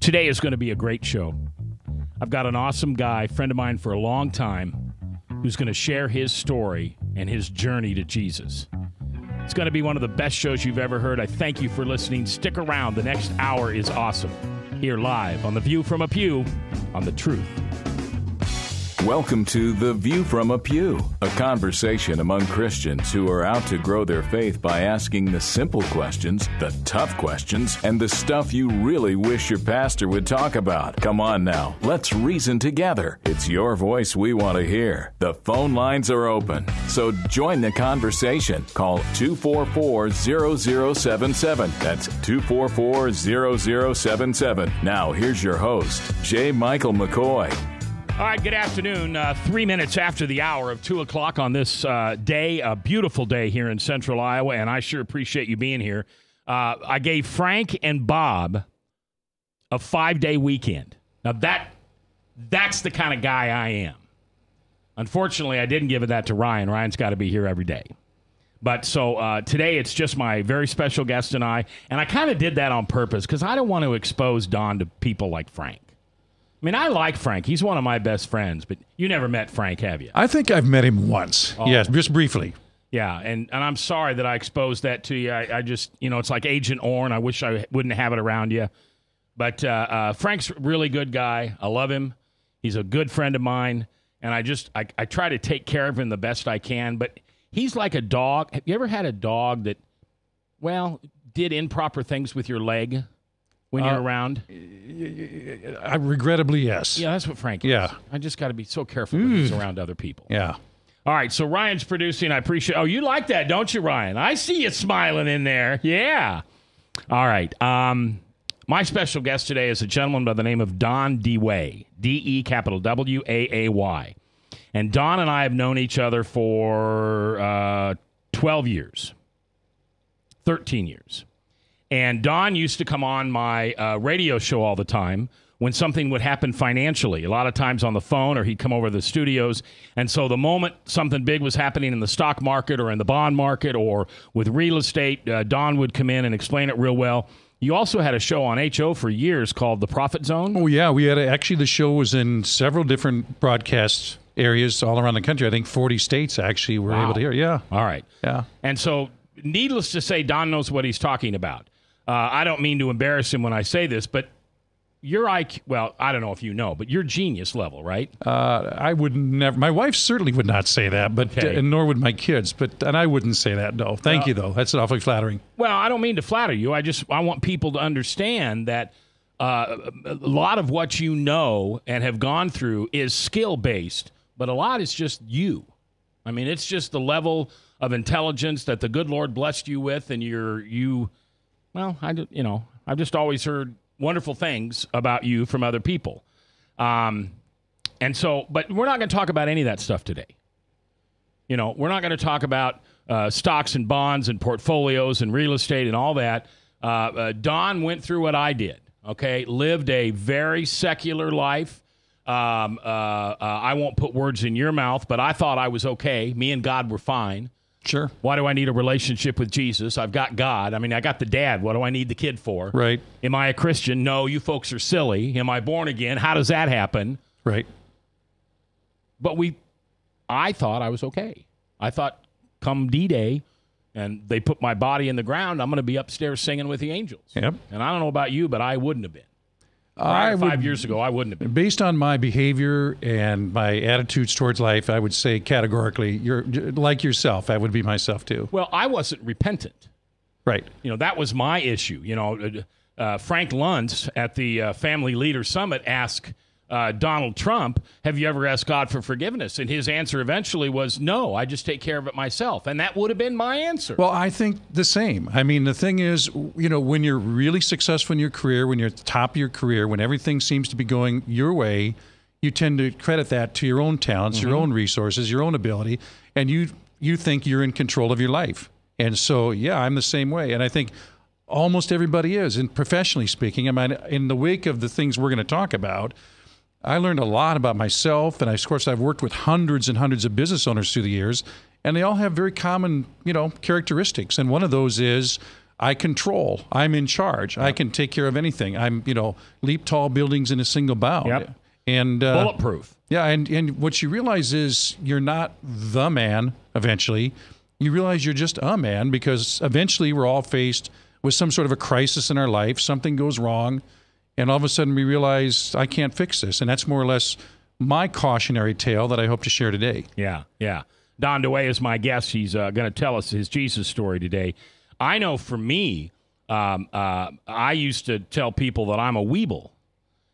Today is going to be a great show. I've got an awesome guy, friend of mine for a long time, who's going to share his story and his journey to Jesus. It's going to be one of the best shows you've ever heard. I thank you for listening. Stick around. The next hour is awesome. Here live on The View from a Pew on The Truth. Welcome to The View from a Pew, a conversation among Christians who are out to grow their faith by asking the simple questions, the tough questions, and the stuff you really wish your pastor would talk about. Come on now, let's reason together. It's your voice we want to hear. The phone lines are open, so join the conversation. Call 244-0077. That's 244-0077. Now, here's your host, J. Michael McCoy. All right, good afternoon. 3 minutes after the hour of 2 o'clock on this day, a beautiful day here in central Iowa, and I sure appreciate you being here. I gave Frank and Bob a 5-day weekend. Now, that's the kind of guy I am. Unfortunately, I didn't give that to Ryan. Ryan's got to be here every day. But so today it's just my very special guest and I kind of did that on purpose because I don't want to expose Don to people like Frank. I mean, I like Frank. He's one of my best friends, but you never met Frank, have you? I think I've met him once. Oh. Yes, just briefly. Yeah, and I'm sorry that I exposed that to you. I just, it's like Agent Orange. I wish I wouldn't have it around you. But Frank's a really good guy. I love him. He's a good friend of mine, and I try to take care of him the best I can. But he's like a dog. Have you ever had a dog that, did improper things with your leg? When you're around? Regrettably, yes. Yeah, that's what Frank is. Yeah. I just got to be so careful when he's around other people. Yeah. All right, so Ryan's producing. I appreciate. Oh, you like that, don't you, Ryan? I see you smiling in there. Yeah. All right. My special guest today is a gentleman by the name of Don DeWaay. DeWaay. And Don and I have known each other for 12 years. 13 years. And Don used to come on my radio show all the time when something would happen financially, a lot of times on the phone, or he'd come over to the studios. And so the moment something big was happening in the stock market or in the bond market or with real estate, Don would come in and explain it real well. You also had a show on HO for years called The Profit Zone. Oh, yeah. We had actually the show was in several different broadcast areas all around the country. I think 40 states actually were able to hear. Yeah. All right. Yeah. And so needless to say, Don knows what he's talking about. I don't mean to embarrass him when I say this, but your IQ, I don't know if you know, but you're genius level, right? I would never. My wife certainly would not say that, but and nor would my kids. And I wouldn't say that. No, thank you though. That's awfully flattering. Well, I don't mean to flatter you. I want people to understand that a lot of what you know and have gone through is skill based, but a lot is just you. I mean, it's just the level of intelligence that the good Lord blessed you with, and you. Well, I've just always heard wonderful things about you from other people. But we're not going to talk about any of that stuff today. We're not going to talk about stocks and bonds and portfolios and real estate and all that. Don went through what I did, okay? Lived a very secular life. I won't put words in your mouth, but I thought I was okay. Me and God were fine. Sure. Why do I need a relationship with Jesus? I've got God. I mean, I got the dad. What do I need the kid for? Right. Am I a Christian? No, you folks are silly. Am I born again? How does that happen? Right. But I thought I was okay. I thought come D-Day and they put my body in the ground, I'm going to be upstairs singing with the angels. Yep. And I don't know about you, but I wouldn't have been. 5 years ago, I wouldn't have been. Based on my behavior and my attitudes towards life, I would say categorically, you're like yourself. I would be myself too. Well, I wasn't repentant. Right. That was my issue. Frank Luntz at the Family Leader Summit asked Donald Trump, have you ever asked God for forgiveness? And his answer eventually was, no, I just take care of it myself. And that would have been my answer. Well, I think the same. I mean, the thing is, when you're really successful in your career, when you're at the top of your career, when everything seems to be going your way, you tend to credit that to your own talents, your own resources, your own ability, and you think you're in control of your life. And so, yeah, I'm the same way. And I think almost everybody is, and professionally speaking. I mean, in the wake of the things we're going to talk about, I learned a lot about myself, and of course, I've worked with hundreds and hundreds of business owners through the years, and they all have very common, characteristics. And one of those is I control. I'm in charge. I can take care of anything. I'm, leap tall buildings in a single bound. Yep. And bulletproof. Yeah, and what you realize is you're not the man eventually. You realize you're just a man because eventually we're all faced with some sort of a crisis in our life. Something goes wrong, and all of a sudden we realize I can't fix this. And that's more or less my cautionary tale that I hope to share today. Yeah. Don DeWaay is my guest. He's going to tell us his Jesus story today. I know for me, I used to tell people that I'm a weeble,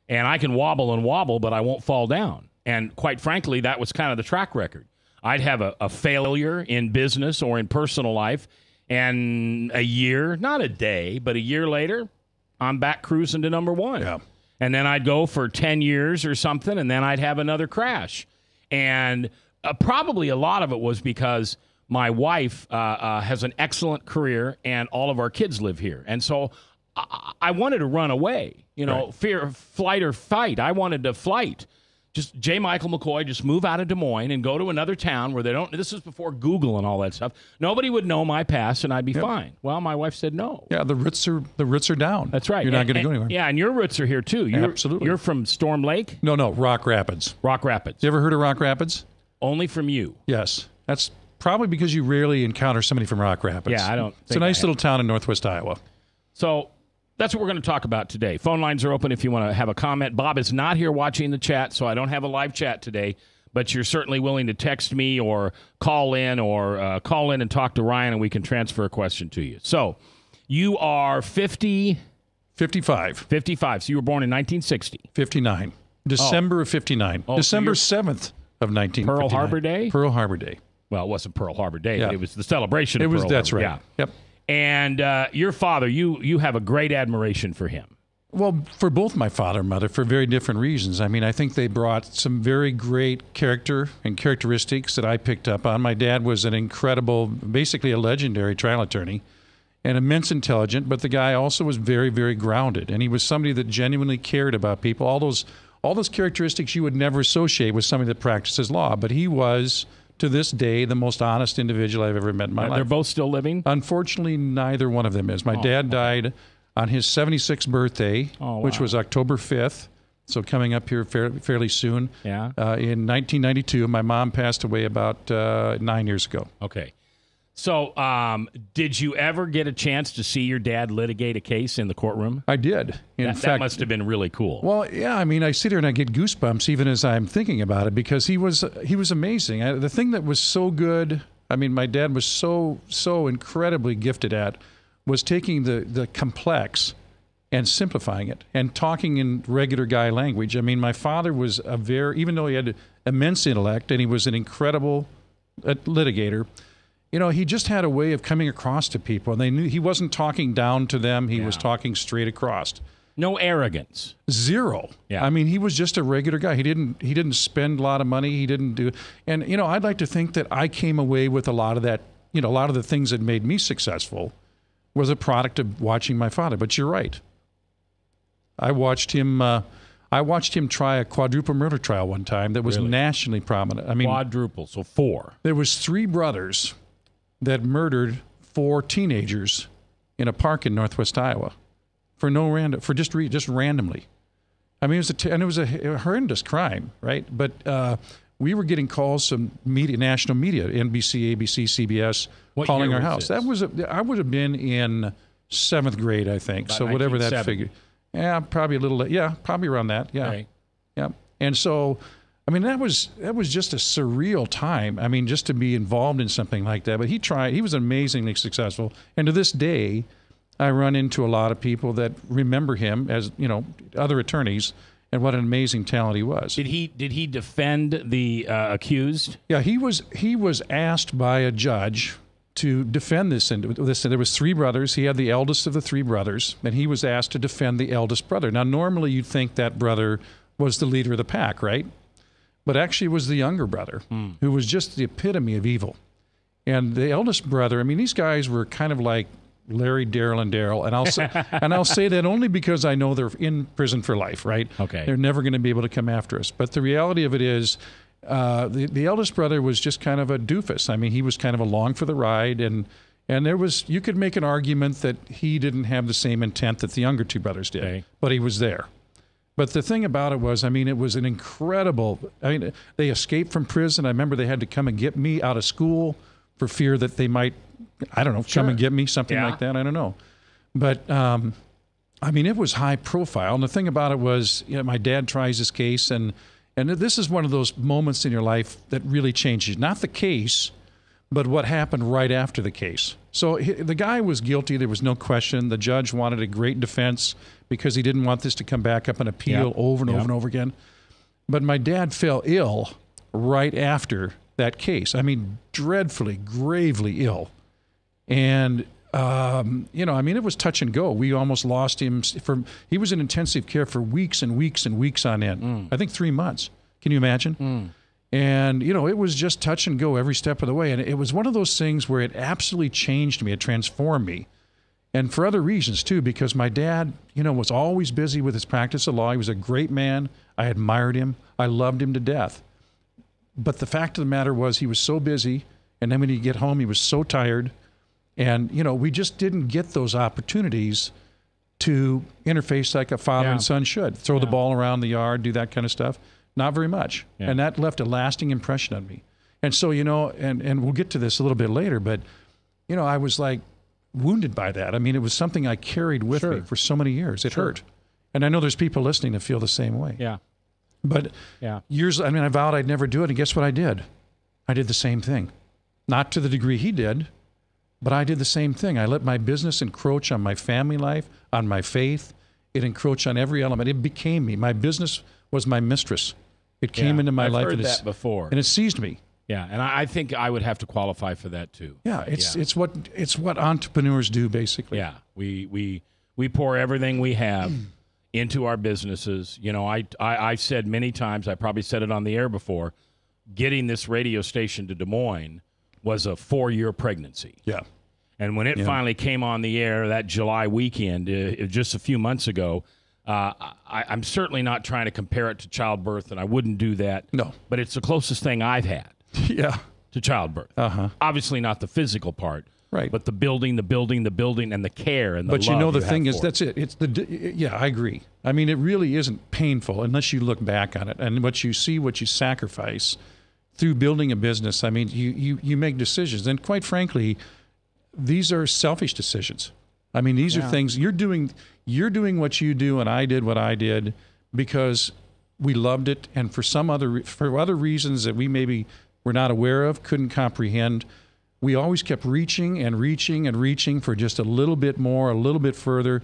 and I can wobble and wobble, but I won't fall down. And quite frankly, that was kind of the track record. I'd have a failure in business or in personal life, and a year, not a day, but a year later, I'm back cruising to number one. Yeah. And then I'd go for 10 years or something, and then I'd have another crash. And probably a lot of it was because my wife has an excellent career, and all of our kids live here. And so I wanted to run away, Right. Fear, flight or fight. I wanted to flight. Just J. Michael McCoy, just move out of Des Moines and go to another town where they don't. This is before Google and all that stuff. Nobody would know my past, and I'd be fine. Well, my wife said no. Yeah, the roots are down. That's right. You're not going to go anywhere. Yeah, and your roots are here too. Absolutely. You're from Storm Lake? No, Rock Rapids. Rock Rapids. You ever heard of Rock Rapids? Only from you. Yes. That's probably because you rarely encounter somebody from Rock Rapids. Yeah, I don't. It's a nice little town in northwest Iowa. So that's what we're going to talk about today. Phone lines are open if you want to have a comment. Bob is not here watching the chat, so I don't have a live chat today. But you're certainly willing to text me or call in and talk to Ryan, and we can transfer a question to you. So you are 50. 55. 55. So you were born in 1960. 59. December of 59. Oh, December so 7th of 1959. Pearl Harbor Day? Pearl Harbor Day. Well, it wasn't Pearl Harbor Day, Yeah. but it was the celebration of Pearl Harbor. That's right. Yeah. Yep. And your father, you have a great admiration for him. Well, for both my father and mother, for very different reasons. I mean, I think they brought some very great character and characteristics that I picked up on. My dad was an incredible, basically a legendary trial attorney, and immense intelligent, but the guy also was very, very grounded, and he was somebody that genuinely cared about people. All those characteristics you would never associate with somebody that practices law, but he was, to this day, the most honest individual I've ever met in my life. They're both still living? Unfortunately, neither one of them is. My dad died on his 76th birthday, which was October 5th, so coming up here fairly soon. Yeah. In 1992, my mom passed away about 9 years ago. Okay. So did you ever get a chance to see your dad litigate a case in the courtroom? I did. In fact, that must have been really cool. Well, yeah, I mean, I sit here and I get goosebumps even as I'm thinking about it because he was amazing. The thing that was so good, I mean, my dad was so incredibly gifted at was taking the complex and simplifying it and talking in regular guy language. I mean, my father was even though he had immense intellect and he was an incredible litigator, he just had a way of coming across to people, and they knew he wasn't talking down to them. He was talking straight across. No arrogance. Zero. Yeah. I mean, he was just a regular guy. He didn't spend a lot of money. He didn't do, and I'd like to think that I came away with a lot of that. A lot of the things that made me successful was a product of watching my father. But you're right. I watched him try a quadruple murder trial one time that was nationally prominent. I mean, quadruple, so 4. There was 3 brothers that murdered 4 teenagers in a park in northwest Iowa just randomly. I mean, it was a horrendous crime, right? But we were getting calls from national media, NBC, ABC, CBS, calling our house. I would have been in 7th grade, I think. About so whatever that 1970. figure. Yeah, probably a little. Yeah, probably around that. Yeah, Okay. yeah. And so, I mean, that was just a surreal time. I mean, just to be involved in something like that. But he was amazingly successful. And to this day, I run into a lot of people that remember him as, other attorneys, and what an amazing talent he was. Did he defend the accused? Yeah, he was asked by a judge to defend this. And there was 3 brothers. He had the eldest of the 3 brothers, and he was asked to defend the eldest brother. Now, normally you'd think that brother was the leader of the pack, right? But actually it was the younger brother who was just the epitome of evil. And the eldest brother, I mean, these guys were kind of like Larry, Daryl, and Daryl. And I'll say that only because I know they're in prison for life, right? Okay. They're never going to be able to come after us. But the reality of it is the eldest brother was just kind of a doofus. I mean, he was kind of along for the ride, and And you could make an argument that he didn't have the same intent that the younger two brothers did, Okay. but he was there. But the thing about it was, it was an incredible, they escaped from prison. I remember they had to come and get me out of school for fear that they might, come and get me, something like that. I don't know. But, it was high profile. And the thing about it was, my dad tries this case, and this is one of those moments in your life that really changes. Not the case, but what happened right after the case. So the guy was guilty. There was no question. The judge wanted a great defense because he didn't want this to come back up and appeal over and over and over again. But my dad fell ill right after that case. Dreadfully, gravely ill. And, it was touch and go. We almost lost him. He was in intensive care for weeks and weeks and weeks on end. I think 3 months. Can you imagine? And, it was just touch and go every step of the way. And it was one of those things where it absolutely changed me. It transformed me. And for other reasons, too, because my dad, was always busy with his practice of law. He was a great man. I admired him. I loved him to death. But the fact of the matter was he was so busy. And then when he'd get home, he was so tired. And, we just didn't get those opportunities to interface like a father and son should. Throw the ball around the yard, do that kind of stuff. Not very much. Yeah. And that left a lasting impression on me. And so, and we'll get to this a little bit later, but, I was like wounded by that. It was something I carried with me for so many years. It hurt. And I know there's people listening that feel the same way. Yeah. But I vowed I'd never do it. And guess what I did? I did the same thing. Not to the degree he did, but I did the same thing. I let my business encroach on my family life, on my faith. It encroached on every element. It became me. My business was my mistress. It came into my life. I've heard that before. And it seized me. Yeah, and I think I would have to qualify for that too. Yeah, it's what entrepreneurs do, basically. Yeah, we pour everything we have into our businesses. I said many times, I probably said it on the air before, getting this radio station to Des Moines was a 4-year pregnancy. Yeah. And when it finally came on the air that July weekend, just a few months ago, I'm certainly not trying to compare it to childbirth, and I wouldn't do that. No. But it's the closest thing I've had to childbirth. Obviously not the physical part, right? But the building, and the care and the but love. But the thing is, that's it. It's I agree. It really isn't painful unless you look back on it. And what you sacrifice through building a business, you make decisions. And quite frankly, these are selfish decisions. These are things you're doing what you do, and I did what I did because we loved it, and for other reasons that we maybe were not aware of, couldn't comprehend, we always kept reaching and reaching and reaching for just a little bit more, a little bit further.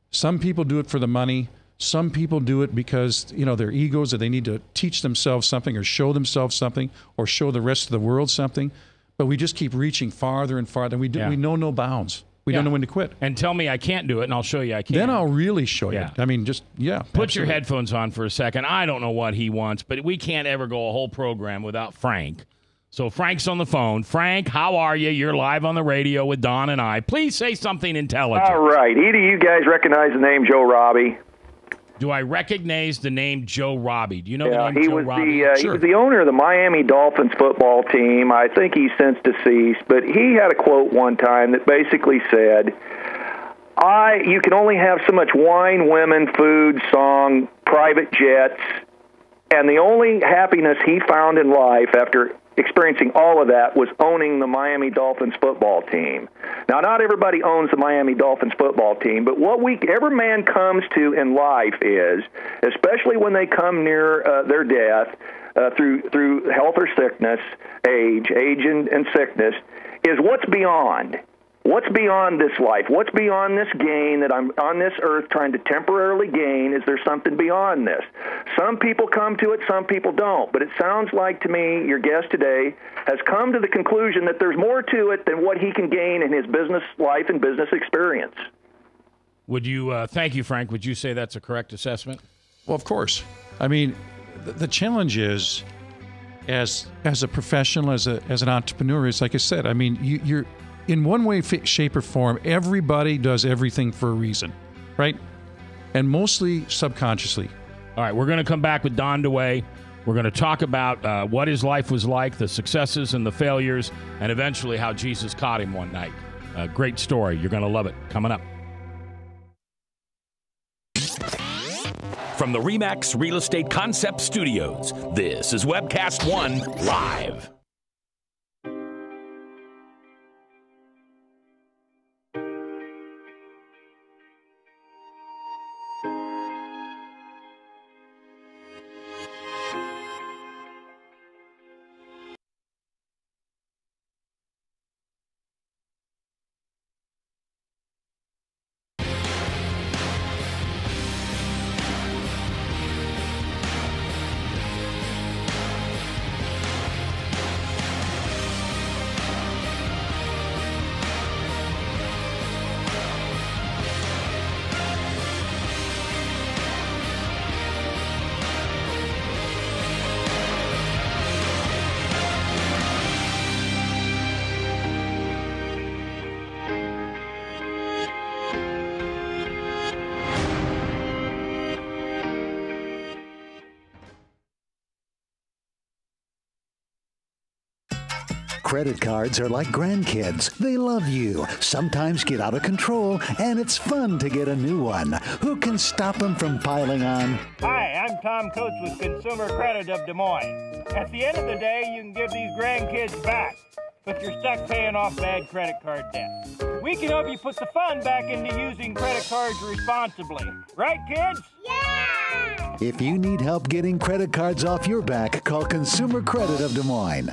Some people do it for the money. Some people do it because their egos, or they need to teach themselves something or show themselves something or show the rest of the world something. But we just keep reaching farther and farther. We know no bounds. We don't know when to quit. And tell me I can't do it, and I'll show you I can. Then I'll really show you. Put absolutely. your headphones on for a second. I don't know what he wants, but we can't ever go a whole program without Frank. So Frank's on the phone. Frank, how are you? You're live on the radio with Don and I. Please say something intelligent. All right. Either you guys recognize the name Joe Robbie? Do I recognize the name Joe Robbie? Do you know the name Joe Robbie? He was the owner of the Miami Dolphins football team. I think he's since deceased, but he had a quote one time that basically said, you can only have so much wine, women, food, song, private jets, and the only happiness he found in life after experiencing all of that was owning the Miami Dolphins football team. Now, not everybody owns the Miami Dolphins football team, but what every man comes to in life is, especially when they come near their death through health or sickness, age and sickness, is what's beyond. What's beyond this life? What's beyond this gain that I'm on this earth trying to temporarily gain? Is there something beyond this? Some people come to it, some people don't. But it sounds like to me, your guest today has come to the conclusion that there's more to it than what he can gain in his business life and business experience. Would you, thank you, Frank, would you say that's a correct assessment? Well, of course. The challenge is, as a professional, as an entrepreneur, is like I said, you're in one way, shape, or form, everybody does everything for a reason, right? And mostly subconsciously. All right, we're going to come back with Don DeWaay. We're going to talk about what his life was like, the successes and the failures, and eventually how Jesus caught him one night. A great story. You're going to love it. Coming up. From the RE/MAX Real Estate Concept Studios, this is Webcast One Live. Credit cards are like grandkids. They love you, sometimes get out of control, and it's fun to get a new one. Who can stop them from piling on? Hi, I'm Tom Coates with Consumer Credit of Des Moines. At the end of the day, you can give these grandkids back, but you're stuck paying off bad credit card debt. We can help you put the fun back into using credit cards responsibly. Right, kids? Yeah! If you need help getting credit cards off your back, call Consumer Credit of Des Moines.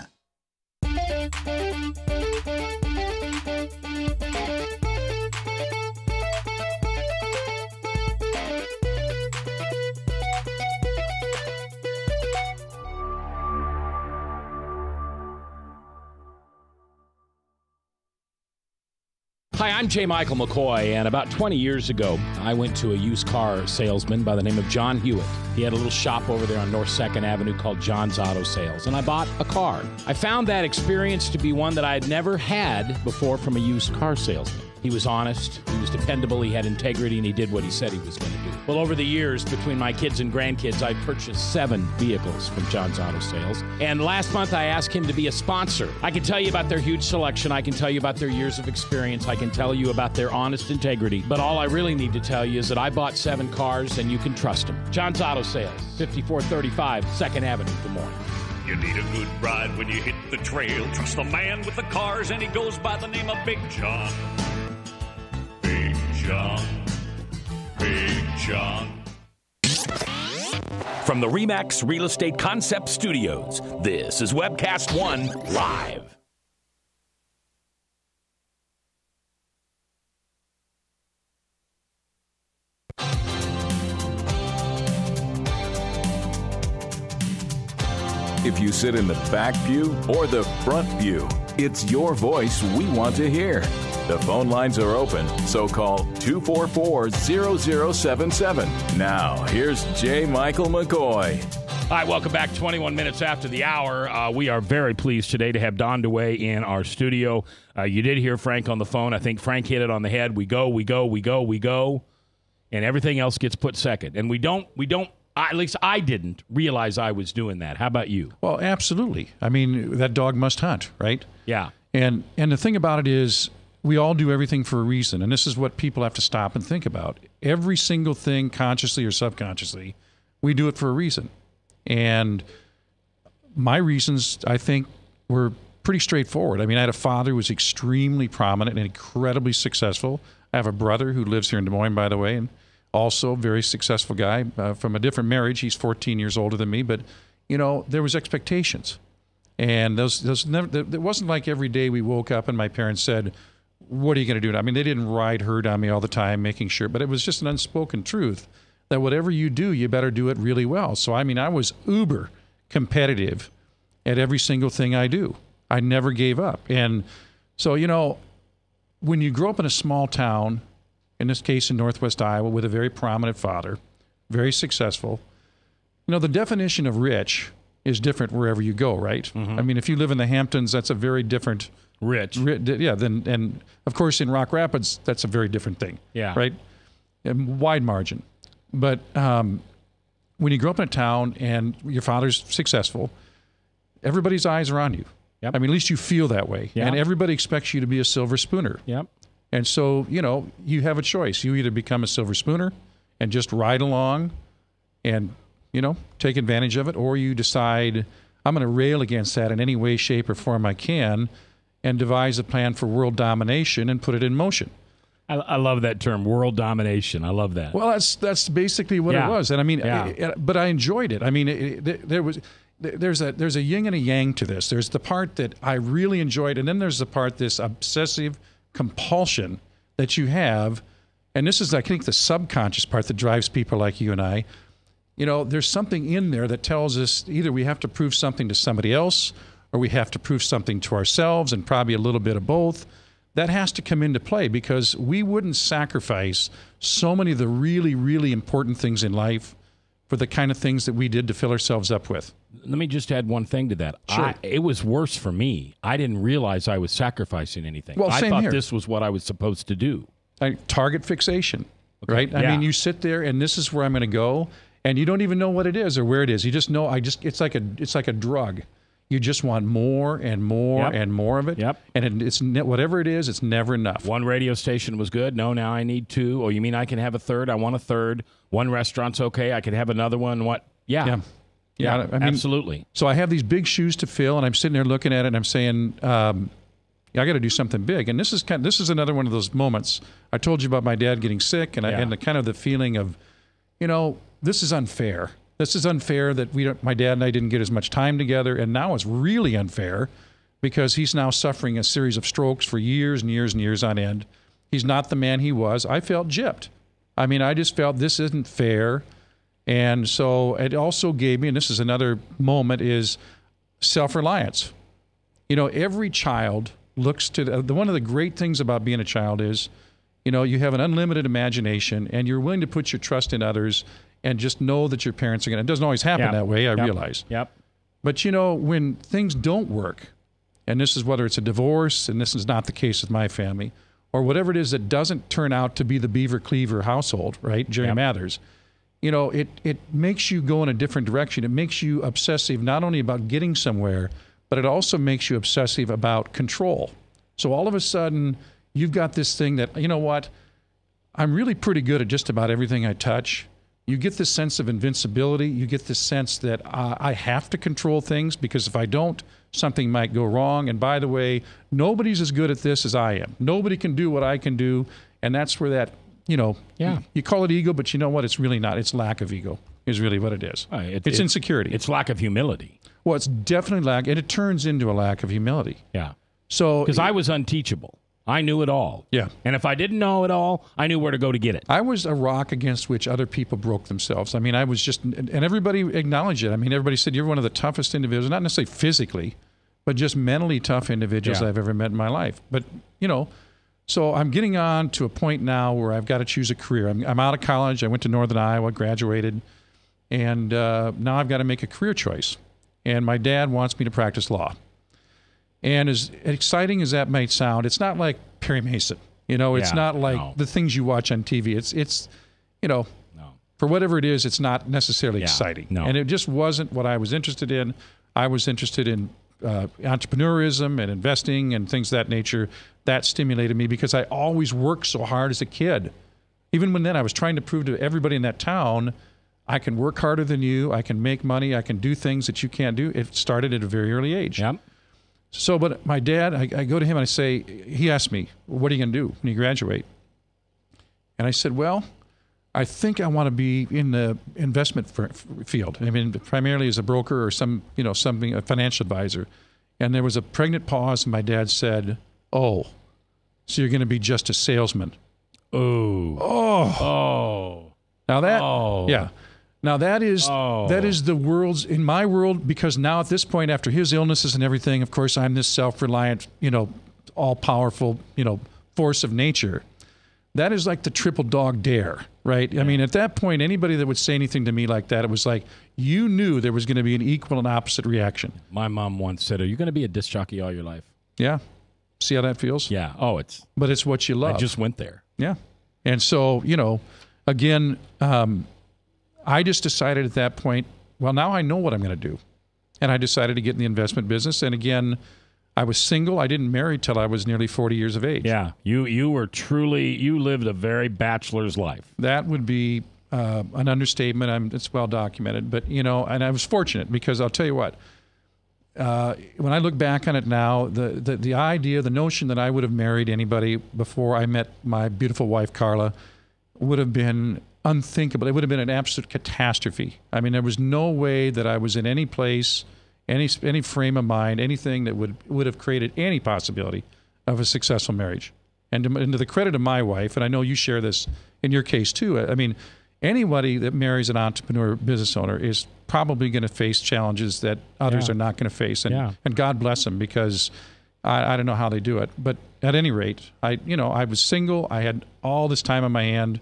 Hi, I'm J. Michael McCoy, and about 20 years ago, I went to a used car salesman by the name of John Hewitt. He had a little shop over there on North 2nd Avenue called John's Auto Sales, and I bought a car. I found that experience to be one that I had never had before from a used car salesman. He was honest, he was dependable, he had integrity, and he did what he said he was going to do. Well, over the years, between my kids and grandkids, I purchased 7 vehicles from John's Auto Sales. And last month, I asked him to be a sponsor. I can tell you about their huge selection. I can tell you about their years of experience. I can tell you about their honest integrity. But all I really need to tell you is that I bought 7 cars, and you can trust them. John's Auto Sales, 5435 2nd Avenue, Des Moines. You need a good ride when you hit the trail. Trust the man with the cars, and he goes by the name of Big John. Big John. Big John. From the RE/MAX Real Estate Concept Studios, this is Webcast One Live. If you sit in the back pew or the front pew, it's your voice we want to hear. The phone lines are open, so call 244-0077. Now, here's J. Michael McCoy. All right, welcome back. 21 minutes after the hour. We are very pleased today to have Don DeWaay in our studio. You did hear Frank on the phone. I think Frank hit it on the head. We go, and everything else gets put second. And we don't. At least I didn't realize I was doing that. How about you? Well, absolutely. I mean, that dog must hunt, right? Yeah. And the thing about it is, we all do everything for a reason, and this is what people have to stop and think about. Every single thing, consciously or subconsciously, we do it for a reason. And my reasons, I think, were pretty straightforward. I mean, I had a father who was extremely prominent and incredibly successful. I have a brother who lives here in Des Moines, by the way, and also a very successful guy from a different marriage. He's 14 years older than me, but, you know, there was expectations. And those never, it wasn't like every day we woke up and my parents said, what are you going to do? I mean, they didn't ride herd on me all the time, making sure, but it was just an unspoken truth that whatever you do, you better do it really well. So, I mean, I was uber competitive at every single thing I do. I never gave up. And so, you know, when you grow up in a small town, in this case in Northwest Iowa, with a very prominent father, very successful, you know, the definition of rich is different wherever you go, right? Mm-hmm. I mean, if you live in the Hamptons, that's a very different rich. Yeah, and of course in Rock Rapids, that's a very different thing. Yeah. Right? And wide margin. But when you grow up in a town and your father's successful, everybody's eyes are on you. Yep. I mean, at least you feel that way. Yeah. And everybody expects you to be a silver spooner. Yep. And so, you have a choice. You either become a silver spooner and just ride along and, take advantage of it, or you decide, I'm going to rail against that in any way, shape, or form I can and devise a plan for world domination and put it in motion. I love that term, world domination. I love that. Well, that's basically what it was. And I mean, but I enjoyed it. I mean, there's a yin and a yang to this. There's the part that I really enjoyed, and then there's the part, this obsessive compulsion that you have, and this is, I think, the subconscious part that drives people like you and I. There's something in there that tells us either we have to prove something to somebody else or we have to prove something to ourselves, and probably a little bit of both. That has to come into play, because we wouldn't sacrifice so many of the really, really important things in life for the kind of things that we did to fill ourselves up with. Let me just add one thing to that. Sure. It was worse for me. I didn't realize I was sacrificing anything. Well, I same thought here. this was what I was supposed to do. Target fixation, right? I Yeah. mean, you sit there and this is where I'm going to go, and you don't even know what it is or where it is. You just know, it's like a drug. You just want more and more and more of it. Yep. And it's whatever it is, it's never enough. One radio station was good. No, now I need two. Oh, you mean I can have a third? I want a third. One restaurant's okay. I could have another one. What? Yeah. Yeah. I mean, absolutely. So I have these big shoes to fill, and I'm sitting there looking at it, and I'm saying, I got to do something big. And this is another one of those moments. I told you about my dad getting sick, and and the kind of the feeling of, this is unfair. This is unfair that my dad and I didn't get as much time together, and now it's really unfair because he's now suffering a series of strokes for years and years and years on end. He's not the man he was. I felt gypped. I mean, I just felt this isn't fair. And so it also gave me, and this is another moment, is self-reliance. Every child looks to one of the great things about being a child is, you have an unlimited imagination, and you're willing to put your trust in others and just know that your parents are going to. It doesn't always happen that way, I realize. Yep. But, when things don't work, and this is whether it's a divorce, and this is not the case with my family, or whatever it is that doesn't turn out to be the Beaver Cleaver household, right, Jerry Mathers, it makes you go in a different direction. It makes you obsessive not only about getting somewhere, but it also makes you obsessive about control. So all of a sudden, you've got this thing that, I'm really pretty good at just about everything I touch. You get this sense of invincibility. You get this sense that I have to control things, because if I don't, something might go wrong. And by the way, nobody's as good at this as I am. Nobody can do what I can do. And that's where that, you call it ego, but you know what? It's really not. It's lack of ego is really what it is. It's insecurity. It's lack of humility. Well, it's definitely lack, and it turns into a lack of humility. Yeah. So, because I was unteachable. I knew it all. Yeah. And if I didn't know it all, I knew where to go to get it. I was a rock against which other people broke themselves. I mean, I was just, and everybody acknowledged it. I mean, everybody said, you're one of the toughest individuals, not necessarily physically, but just mentally tough individuals I've ever met in my life. But, so I'm getting on to a point now where I've got to choose a career. I'm out of college. I went to Northern Iowa, graduated, and now I've got to make a career choice. And my dad wants me to practice law. And as exciting as that might sound, it's not like Perry Mason. It's not like the things you watch on TV. It's for whatever it is, it's not necessarily exciting. No. And it just wasn't what I was interested in. I was interested in entrepreneurism and investing and things of that nature. That stimulated me because I always worked so hard as a kid. Even when then I was trying to prove to everybody in that town, I can work harder than you. I can make money. I can do things that you can't do. It started at a very early age. Yep. So, but my dad, I go to him and I say, he asked me, what are you going to do when you graduate? And I said, well, I think I want to be in the investment field. I mean, primarily as a broker or something, a financial advisor. And there was a pregnant pause, and my dad said, oh, so you're going to be just a salesman. Oh. Now that, Now that is the world's, in my world, because now at this point, after his illnesses and everything, of course, I'm this self-reliant, all-powerful, force of nature. That is like the triple dog dare, right? Yeah. I mean, at that point, anybody that would say anything to me like that, it was like, you knew there was going to be an equal and opposite reaction. My mom once said, are you going to be a disc jockey all your life? Yeah. See how that feels? Yeah. But it's what you love. I just went there. Yeah. And so, again, I just decided at that point, well, now I know what I'm going to do. And I decided to get in the investment business. And again, I was single. I didn't marry till I was nearly 40 years of age. Yeah, you were truly, you lived a very bachelor's life. That would be an understatement. It's well documented. But, you know, and I was fortunate because I'll tell you what, when I look back on it now, the idea, the notion that I would have married anybody before I met my beautiful wife, Carla, would have been unthinkable. It would have been an absolute catastrophe. I mean, there was no way that I was in any place, any frame of mind, anything that would have created any possibility of a successful marriage. And to the credit of my wife, and I know you share this in your case too, I mean, anybody that marries an entrepreneur business owner is probably going to face challenges that others are not going to face. And God bless them, because I don't know how they do it. But at any rate, I was single. I had all this time on my hand,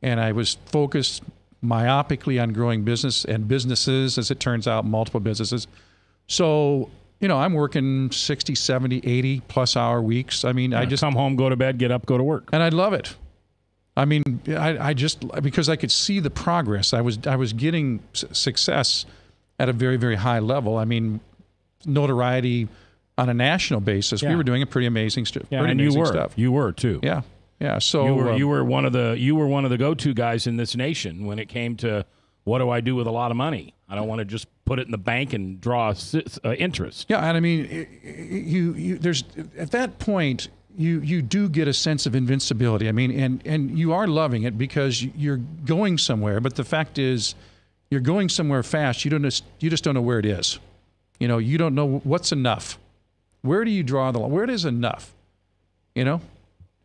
and I was focused myopically on growing business and businesses, as it turns out, multiple businesses. So, you know, I'm working 60, 70, 80 plus hour weeks. I mean, I just come home, go to bed, get up, go to work. And I love it. I mean, I just, because I could see the progress. I was getting success at a very, very high level. I mean, notoriety on a national basis. We were doing a pretty amazing stuff. Yeah, and you were too. Yeah. Yeah. So you were one of the go-to guys in this nation when it came to what do I do with a lot of money? I don't want to just put it in the bank and draw interest. Yeah, and I mean, there's at that point you do get a sense of invincibility. I mean, and you are loving it because you're going somewhere. But the fact is, you're going somewhere fast. You just don't know where it is. You know, you don't know what's enough. Where do you draw the line? Where is enough? You know.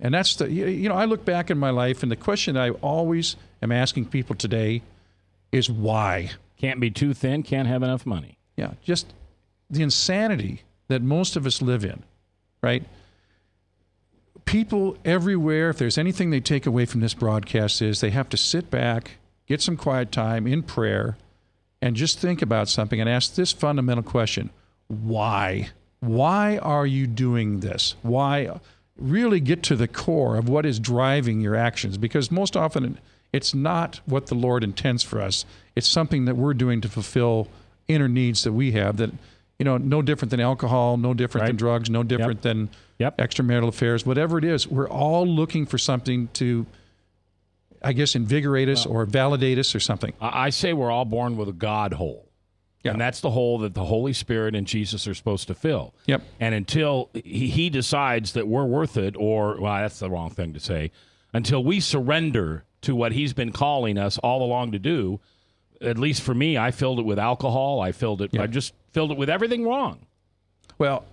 And that's I look back in my life, and the question I always am asking people today is why? Can't be too thin, can't have enough money. Yeah, just the insanity that most of us live in, right? People everywhere, if there's anything they take away from this broadcast, is they have to sit back, get some quiet time in prayer, and just think about something and ask this fundamental question: why? Why are you doing this? Why? Really get to the core of what is driving your actions, because most often it's not what the Lord intends for us. It's something that we're doing to fulfill inner needs that we have, that, you know, no different than alcohol, no different than drugs, no different than extramarital affairs, whatever it is. We're all looking for something to, I guess, invigorate us or validate us or something. I say we're all born with a God hole. Yeah. And that's the hole that the Holy Spirit and Jesus are supposed to fill. Yep. And until he decides that we're worth it, or, well, that's the wrong thing to say, until we surrender to what he's been calling us all along to do, at least for me, I filled it with alcohol. I just filled it with everything wrong. Well,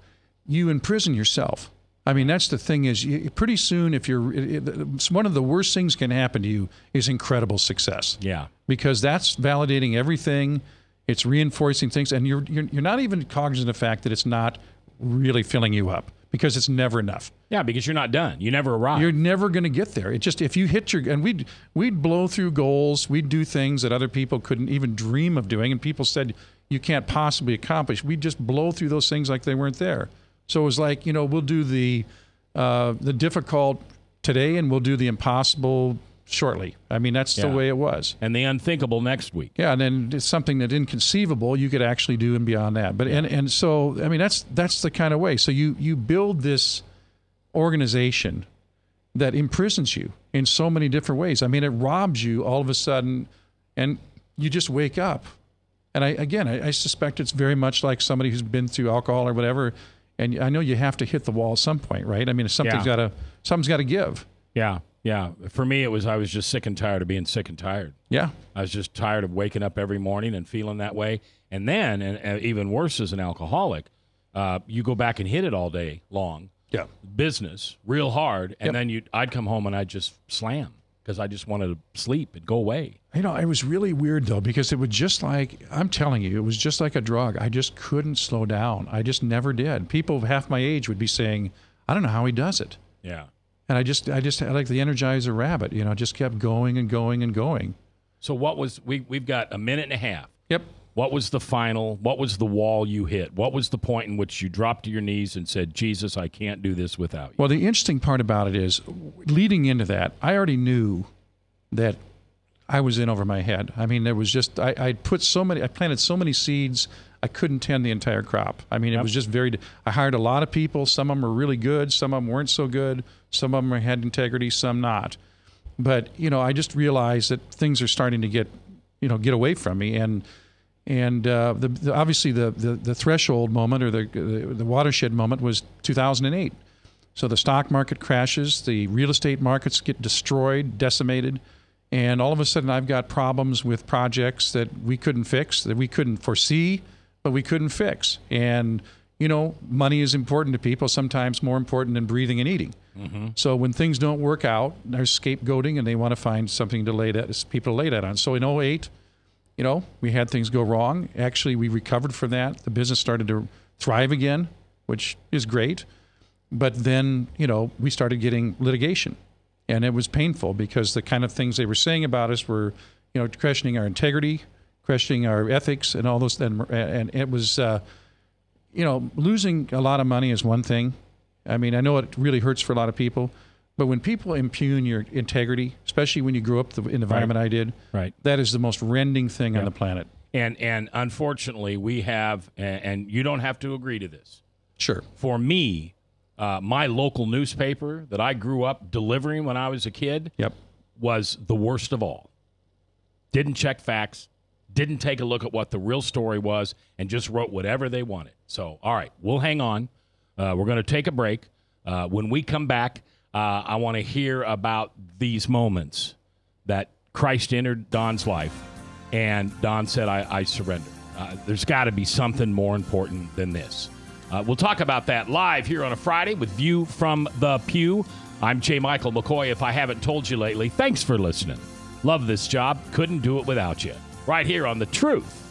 you imprison yourself. I mean, that's the thing is, pretty soon, one of the worst things can happen to you is incredible success. Yeah. Because that's validating everything. It's reinforcing things, and you're not even cognizant of the fact that it's not really filling you up, because it's never enough. Yeah, because you're not done. You never arrive. You're never going to get there. It just, if you hit and we'd blow through goals, we'd do things that other people couldn't even dream of doing, and people said you can't possibly accomplish. We'd just blow through those things like they weren't there. So it was like, you know, we'll do the difficult today, and we'll do the impossible shortly. I mean, that's the way it was. And the unthinkable next week. Yeah, and then it's something that inconceivable you could actually do and beyond that. But and so, I mean, that's the kind of way. So you build this organization that imprisons you in so many different ways. I mean, it robs you all of a sudden, and you just wake up. And I suspect it's very much like somebody who's been through alcohol or whatever, and I know you have to hit the wall at some point, right? I mean, something's got to give. Yeah. Yeah, for me, I was just sick and tired of being sick and tired. Yeah. I was just tired of waking up every morning and feeling that way. And then, and even worse as an alcoholic, you go back and hit it all day long. Yeah. Business, real hard. And then I'd come home and I'd just slam because I just wanted to sleep and go away. You know, it was really weird, though, because it was just like, I'm telling you, it was just like a drug. I just couldn't slow down. I just never did. People half my age would be saying, I don't know how he does it. Yeah. And I just like the Energizer rabbit, you know, just kept going and going and going. So we've got a minute and a half. Yep. What was the wall you hit? What was the point in which you dropped to your knees and said, Jesus, I can't do this without you? Well, the interesting part about it is, leading into that, I already knew that I was in over my head. I mean, there was just, I planted so many seeds I couldn't tend the entire crop. I mean, it was just I hired a lot of people. Some of them were really good. Some of them weren't so good. Some of them had integrity, some not. But, I just realized that things are starting to get away from me. And obviously the threshold moment or the watershed moment was 2008. So the stock market crashes, the real estate markets get destroyed, decimated, and all of a sudden I've got problems with projects that we couldn't fix, that we couldn't foresee, but we couldn't fix. And, money is important to people, sometimes more important than breathing and eating. Mm-hmm. So when things don't work out, there's scapegoating, and they want to find something to people to lay that on. So in 2008, we had things go wrong. Actually, we recovered from that. The business started to thrive again, which is great. But then, we started getting litigation. And it was painful because the kind of things they were saying about us were, questioning our integrity, questioning our ethics, and all those. And it was, losing a lot of money is one thing. I mean, I know it really hurts for a lot of people. But when people impugn your integrity, especially when you grew up in the environment I did, that is the most rending thing on the planet. And unfortunately, we have, and you don't have to agree to this. Sure. For me, my local newspaper that I grew up delivering when I was a kid was the worst of all. Didn't check facts, didn't take a look at what the real story was, and just wrote whatever they wanted. So, all right, we'll hang on. We're going to take a break. When we come back, I want to hear about these moments that Christ entered Don's life, and Don said, I surrender. There's got to be something more important than this. We'll talk about that live here on a Friday with View from the Pew. I'm J. Michael McCoy. If I haven't told you lately, thanks for listening. Love this job. Couldn't do it without you. Right here on The Truth.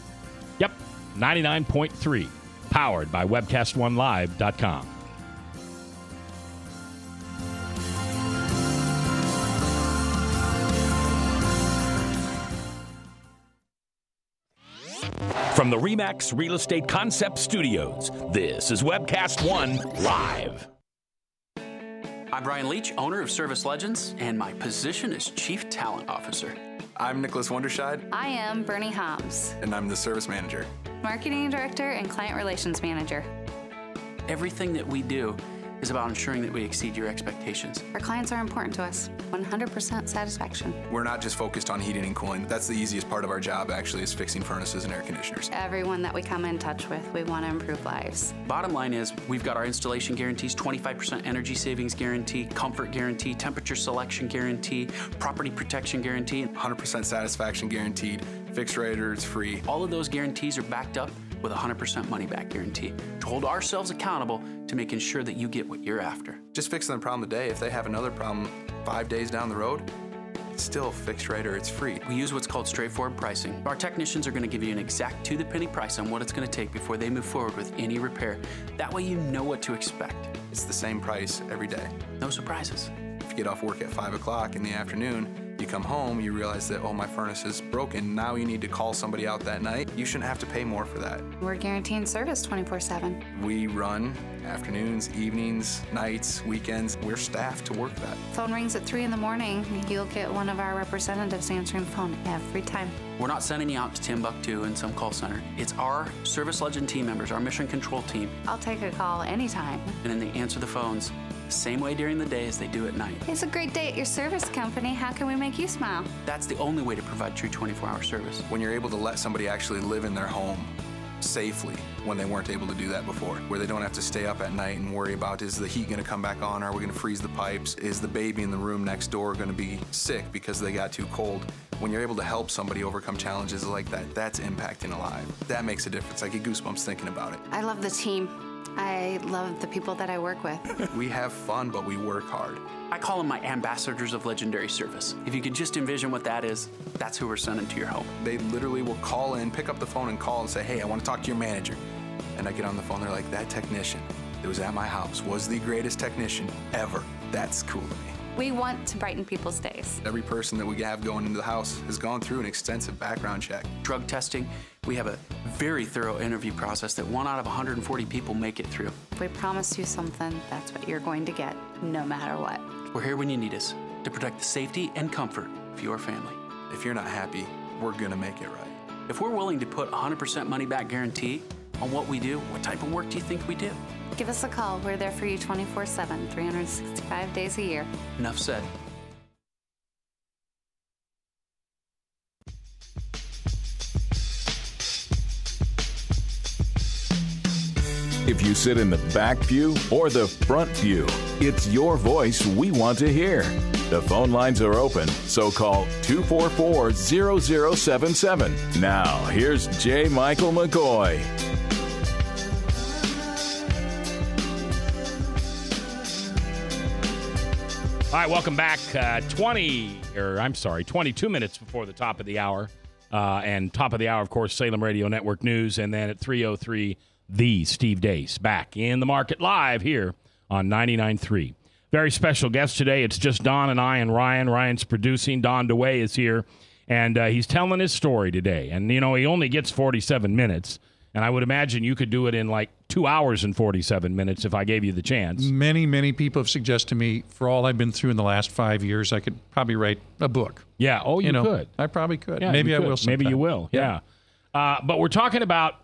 Yep, 99.3. Powered by webcast1live.com. From the RE/MAX Real Estate Concept Studios, this is Webcast One Live. I'm Brian Leach, owner of Service Legends, and my position is Chief Talent Officer. I'm Nicholas Wonderscheid. I am Bernie Hobbs. And I'm the Service Manager. Marketing Director and Client Relations Manager. Everything that we do is about ensuring that we exceed your expectations. Our clients are important to us. 100% satisfaction. We're not just focused on heating and cooling. That's the easiest part of our job, actually, is fixing furnaces and air conditioners. Everyone that we come in touch with, we want to improve lives. Bottom line is, we've got our installation guarantees, 25% energy savings guarantee, comfort guarantee, temperature selection guarantee, property protection guarantee. 100% satisfaction guaranteed. Fixed rate or it's free. All of those guarantees are backed up with a 100% money-back guarantee to hold ourselves accountable to making sure that you get what you're after. Just fixing the problem today. If they have another problem 5 days down the road, it's still fixed rate or it's free. We use what's called straightforward pricing. Our technicians are going to give you an exact to-the-penny price on what it's going to take before they move forward with any repair. That way you know what to expect. It's the same price every day. No surprises. If you get off work at 5 o'clock in the afternoon, you come home, you realize that, oh, my furnace is broken. Now you need to call somebody out that night. You shouldn't have to pay more for that. We're guaranteeing service 24/7. We run afternoons, evenings, nights, weekends. We're staffed to work that. Phone rings at 3 in the morning. You'll get one of our representatives answering the phone every time. We're not sending you out to Timbuktu in some call center. It's our Service Legend team members, our mission control team. I'll take a call anytime. And then they answer the phones the same way during the day as they do at night. It's a great day at your service company. How can we make you smile? That's the only way to provide true 24-hour service. When you're able to let somebody actually live in their home safely when they weren't able to do that before, where they don't have to stay up at night and worry about, is the heat going to come back on? Are we going to freeze the pipes? Is the baby in the room next door going to be sick because they got too cold? When you're able to help somebody overcome challenges like that, that's impacting a life. That makes a difference. I get goosebumps thinking about it. I love the team. I love the people that I work with. We have fun, but we work hard. I call them my ambassadors of legendary service. If you could just envision what that is, that's who we're sending to your home. They literally will call in, pick up the phone and call and say, hey, I want to talk to your manager. And I get on the phone, they're like, that technician that was at my house was the greatest technician ever. That's cool to me. We want to brighten people's days. Every person that we have going into the house has gone through an extensive background check. Drug testing, we have a very thorough interview process that 1 out of 140 people make it through. If we promise you something, that's what you're going to get, no matter what. We're here when you need us to protect the safety and comfort of your family. If you're not happy, we're gonna make it right. If we're willing to put 100% money back guarantee on what we do. What type of work do you think we do? Give us a call. We're there for you 24/7, 365 days a year. Enough said. If you sit in the back pew or the front pew, it's your voice we want to hear. The phone lines are open, so call 244-0077. Now, here's J. Michael McCoy. All right, welcome back. 22 minutes before the top of the hour. And top of the hour, of course, Salem Radio Network News. And then at 3:03, the Steve Deace back in the market live here on 99.3. Very special guest today. It's just Don and I and Ryan. Ryan's producing. Don DeWaay is here, and he's telling his story today. And, he only gets 47 minutes, and I would imagine you could do it in like 2 hours and 47 minutes if I gave you the chance. Many, many people have suggested to me, for all I've been through in the last 5 years, I could probably write a book. Yeah, you could. I probably could. Yeah, Maybe I will sometime. Maybe you will, yeah. But we're talking about,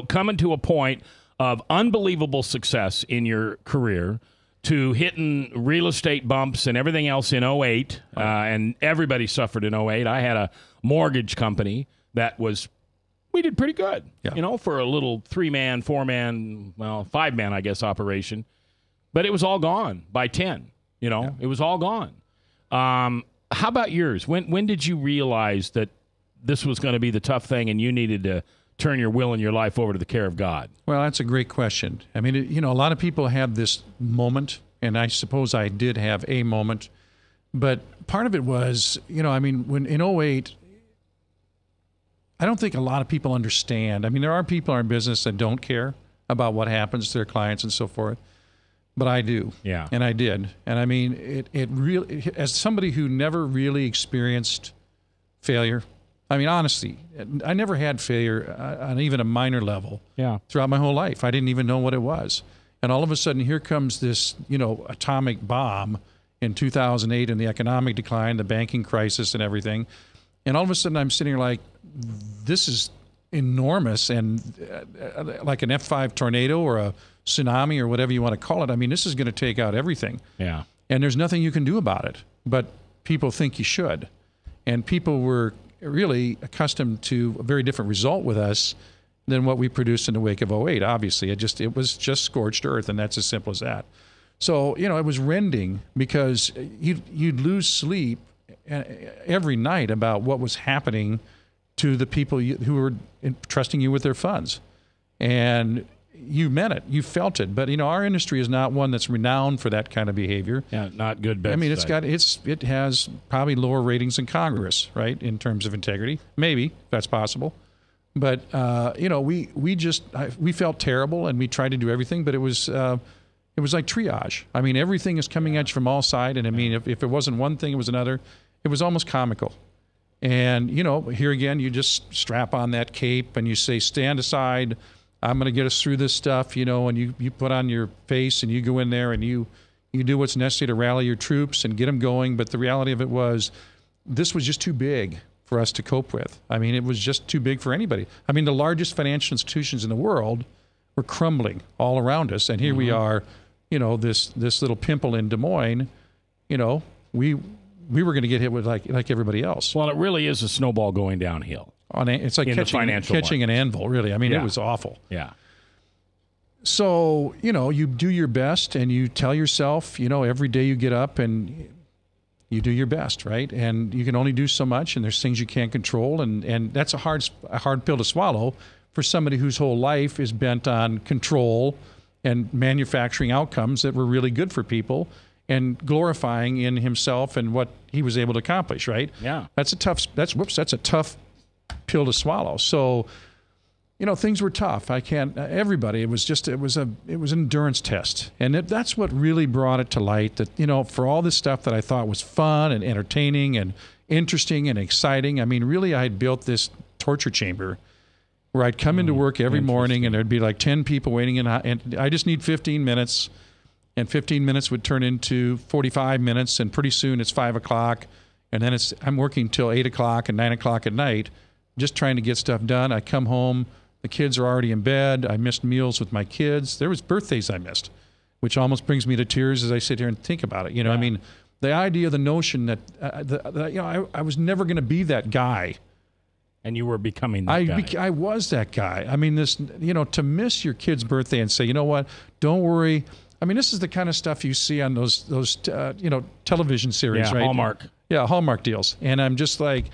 coming to a point of unbelievable success in your career to hitting real estate bumps and everything else in 2008. And everybody suffered in 2008. I had a mortgage company that we did pretty good, for a little 3-man, 4-man, 5-man, I guess, operation. But it was all gone by 10, It was all gone. How about yours? When did you realize that this was going to be the tough thing and you needed to turn your will and your life over to the care of God? Well, that's a great question. I mean, a lot of people have this moment, and I suppose I did have a moment, but part of it was, when in 2008, I don't think a lot of people understand. I mean, there are people in our business that don't care about what happens to their clients and so forth, but I do. Yeah. And I did. And I mean, it really, as somebody who never really experienced failure, I mean, honestly, I never had failure on even a minor level throughout my whole life. I didn't even know what it was. And all of a sudden, here comes this, atomic bomb in 2008 and the economic decline, the banking crisis and everything. And all of a sudden, I'm sitting here like, this is enormous and like an F5 tornado or a tsunami or whatever you want to call it. I mean, this is going to take out everything. Yeah. And there's nothing you can do about it. But people think you should. And people were really accustomed to a very different result with us than what we produced in the wake of 2008. Obviously, it was just scorched earth, and that's as simple as that. So, it was rending because you'd lose sleep every night about what was happening to the people who were trusting you with their funds. And you meant it. You felt it. But, our industry is not one that's renowned for that kind of behavior. Yeah, not good bedside. I mean, it has probably lower ratings than Congress, right, in terms of integrity. Maybe that's possible. But, we felt terrible and we tried to do everything, but it was like triage. I mean, everything is coming at you from all sides. And I mean, if it wasn't one thing, it was another. It was almost comical. And, here again, you just strap on that cape and you say, stand aside. I'm going to get us through this stuff, and you put on your face and you go in there and you do what's necessary to rally your troops and get them going. But the reality of it was this was just too big for us to cope with. I mean, it was just too big for anybody. I mean, the largest financial institutions in the world were crumbling all around us. And here we are, this little pimple in Des Moines, we were going to get hit with like everybody else. Well, it really is a snowball going downhill. It's like catching an anvil, really. I mean, it was awful. Yeah. So, you do your best and you tell yourself, every day you get up and you do your best, right? And you can only do so much and there's things you can't control. And that's a hard pill to swallow for somebody whose whole life is bent on control and manufacturing outcomes that were really good for people and glorifying in himself and what he was able to accomplish, right? Yeah. That's a tough pill to swallow. So, things were tough. Everybody, it was an endurance test. And that's what really brought it to light that, for all this stuff that I thought was fun and entertaining and interesting and exciting. I mean, really, I had built this torture chamber where I'd come into work every morning and there'd be like 10 people waiting and I just need 15 minutes. And 15 minutes would turn into 45 minutes, and pretty soon it's 5 o'clock, and then I'm working till 8 o'clock and 9 o'clock at night, just trying to get stuff done. I come home, The kids are already in bed. I missed meals with my kids. There was birthdays I missed, which almost brings me to tears as I sit here and think about it. You know, I mean, the idea, the notion that, I was never going to be that guy. And you were becoming that guy. I was that guy. I mean, to miss your kid's birthday and say, you know what, don't worry. I mean, this is the kind of stuff you see on those television series, right? Hallmark. Yeah, Hallmark deals. And I'm just like,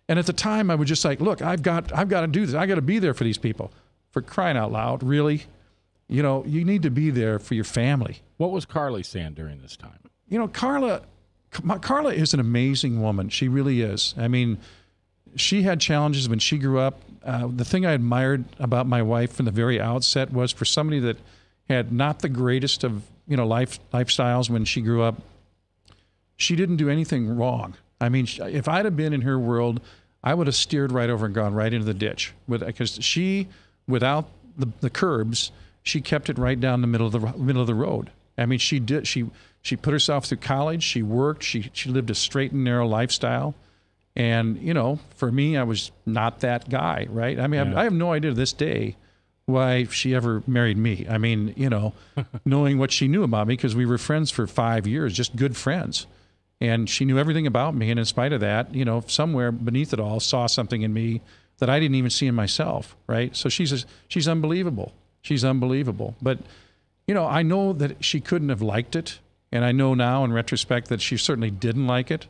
and at the time I was just like, look, I've got to do this. I got to be there for these people. For crying out loud, really? You know, you need to be there for your family. What was Carly saying during this time? You know, Carla is an amazing woman. She really is. I mean, she had challenges when she grew up. The thing I admired about my wife from the very outset was for somebody that had not the greatest of, lifestyles when she grew up, she didn't do anything wrong. I mean, if I'd have been in her world, I would have steered right over and gone right into the ditch. Because she, without the curbs, she kept it right down the middle of the road. I mean, she did. She put herself through college. She worked. She lived a straight and narrow lifestyle. And, for me, I was not that guy, right? I mean, I have no idea to this day why she ever married me. I mean, knowing what she knew about me, because we were friends for 5 years, just good friends. And she knew everything about me. And in spite of that, somewhere beneath it all, saw something in me that I didn't even see in myself, right? So she's unbelievable. She's unbelievable. But, I know that she couldn't have liked it. And I know now in retrospect that she certainly didn't like it.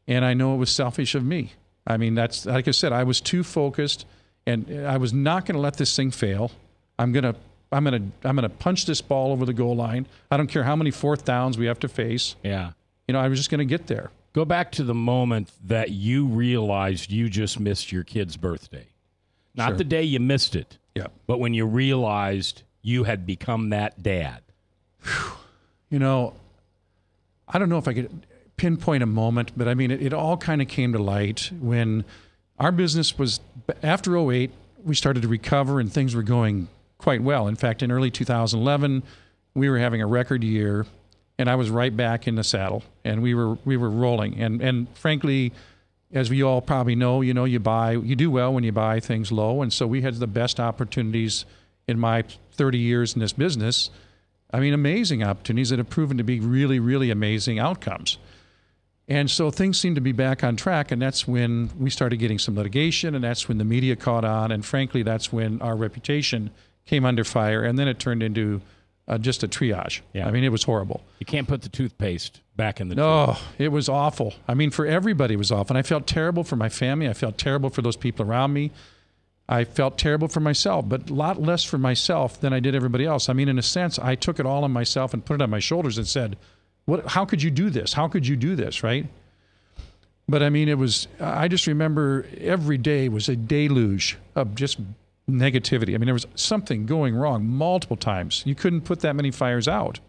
And I know it was selfish of me. I mean, that's, like I said, I was too focused, and I was not going to let this thing fail. I'm gonna punch this ball over the goal line. I don't care how many fourth downs we have to face. Yeah. I was just going to get there. Go back to the moment that you realized you just missed your kid's birthday. Not Sure. the day you missed it. Yeah. But when you realized you had become that dad. I don't know if I could pinpoint a moment, but I mean, it all kind of came to light when our business was, after 2008, we started to recover and things were going quite well. In fact, in early 2011, we were having a record year, and I was right back in the saddle, and we were rolling. And frankly, as we all probably know, you do well when you buy things low. And so we had the best opportunities in my 30 years in this business. I mean, amazing opportunities that have proven to be really, really amazing outcomes. And so things seemed to be back on track, and that's when we started getting some litigation, and that's when the media caught on, and frankly, that's when our reputation came under fire, and then it turned into just a triage. Yeah. I mean, it was horrible. You can't put the toothpaste back in the tube. Oh, it was awful. I mean, for everybody it was awful, and I felt terrible for my family. I felt terrible for those people around me. I felt terrible for myself, but a lot less for myself than I did everybody else. I mean, in a sense, I took it all on myself and put it on my shoulders and said, how could you do this? How could you do this, right? But I mean, I just remember every day was a deluge of just negativity. I mean, there was something going wrong multiple times. You couldn't put that many fires out.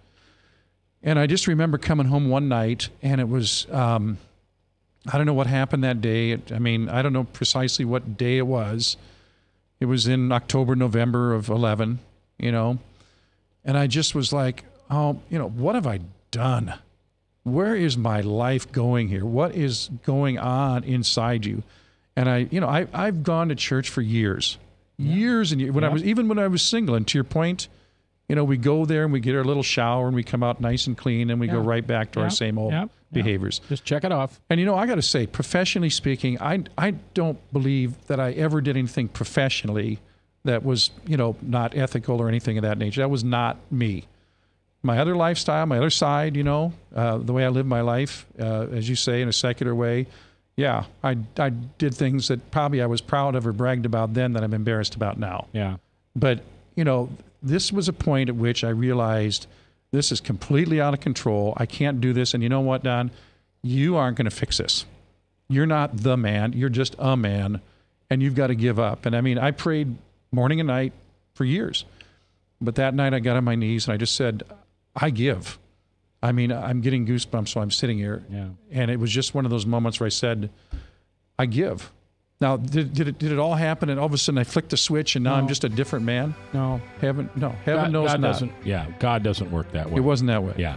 And I just remember coming home one night, and it was, I don't know what happened that day. I mean, I don't know precisely what day it was. It was in October, November of 11, and I just was like, what have I done? Where is my life going here? What is going on inside you? And I've gone to church for years and years. When I was single, and to your point, we go there and we get our little shower and we come out nice and clean and we go right back to our same old behaviors. Just check it off. And I got to say, professionally speaking, I don't believe that I ever did anything professionally that was, not ethical or anything of that nature. That was not me. My other lifestyle, my other side, the way I live my life, as you say, in a secular way, yeah, I did things that probably I was proud of or bragged about then that I'm embarrassed about now. Yeah. But, this was a point at which I realized this is completely out of control. I can't do this. And you know what, Don? You aren't going to fix this. You're not the man. You're just a man, and you've got to give up. And I mean, I prayed morning and night for years. But that night I got on my knees and I just said, I give. I mean, I'm getting goosebumps while I'm sitting here. Yeah. And it was just one of those moments where I said, I give. Now, did it all happen and all of a sudden I flicked the switch and now I'm just a different man? No. Heaven knows God not. God doesn't work that way. It wasn't that way. Yeah.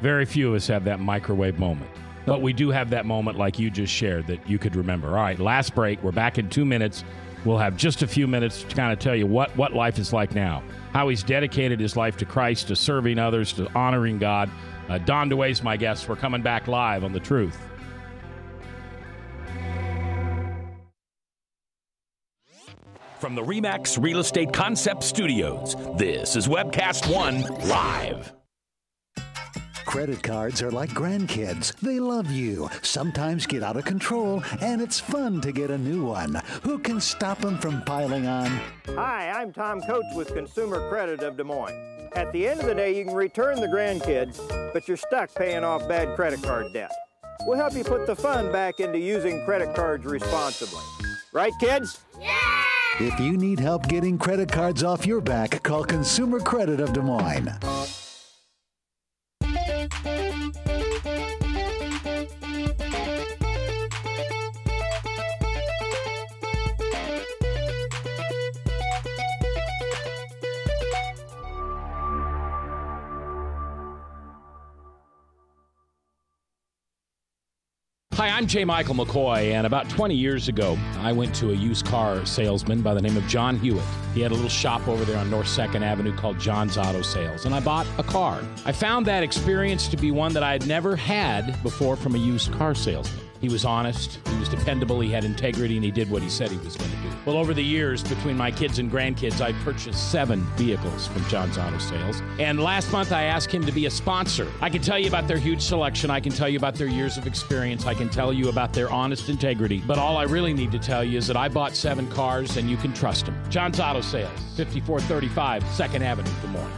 Very few of us have that microwave moment. But we do have that moment like you just shared that you could remember. All right, last break. We're back in 2 minutes. We'll have just a few minutes to kind of tell you what life is like now, how he's dedicated his life to Christ, to serving others, to honoring God. Don DeWaay's my guest. We're coming back live on The Truth. From the RE/MAX Real Estate Concept Studios, this is Webcast One Live. Credit cards are like grandkids. They love you, sometimes get out of control, and it's fun to get a new one. Who can stop them from piling on? Hi, I'm Tom Coates with Consumer Credit of Des Moines. At the end of the day, you can return the grandkids, but you're stuck paying off bad credit card debt. We'll help you put the fun back into using credit cards responsibly. Right, kids? Yeah! If you need help getting credit cards off your back, call Consumer Credit of Des Moines. Hi, I'm J. Michael McCoy, and about 20 years ago, I went to a used car salesman by the name of John Hewitt. He had a little shop over there on North 2nd Avenue called John's Auto Sales, and I bought a car. I found that experience to be one that I had never had before from a used car salesman. He was honest, he was dependable, he had integrity, and he did what he said he was going to do. Well, over the years, between my kids and grandkids, I purchased 7 vehicles from John's Auto Sales. And last month, I asked him to be a sponsor. I can tell you about their huge selection. I can tell you about their years of experience. I can tell you about their honest integrity. But all I really need to tell you is that I bought 7 cars, and you can trust them. John's Auto Sales, 5435 2nd Avenue, Des Moines.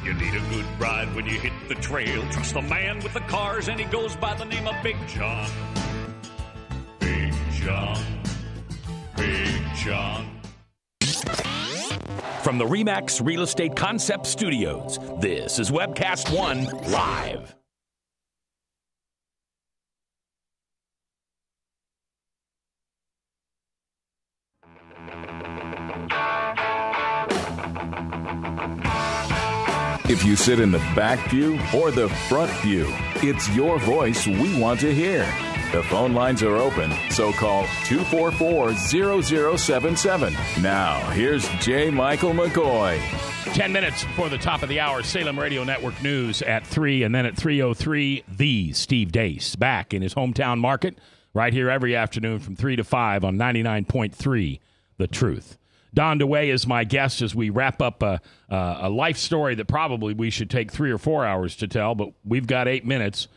You need a good ride when you hit the trail. Trust the man with the cars, and he goes by the name of Big John. Big John. Big John. From the RE/MAX Real Estate Concept Studios, this is Webcast One Live. If you sit in the back pew or the front pew, it's your voice we want to hear. The phone lines are open, so call 244-0077. Now, here's J. Michael McCoy. 10 minutes before the top of the hour, Salem Radio Network News at 3, and then at 3:03, the Steve Deace, back in his hometown market, right here every afternoon from 3 to 5 on 99.3, The Truth. Don DeWaay is my guest as we wrap up a life story that probably we should take 3 or 4 hours to tell, but we've got 8 minutes.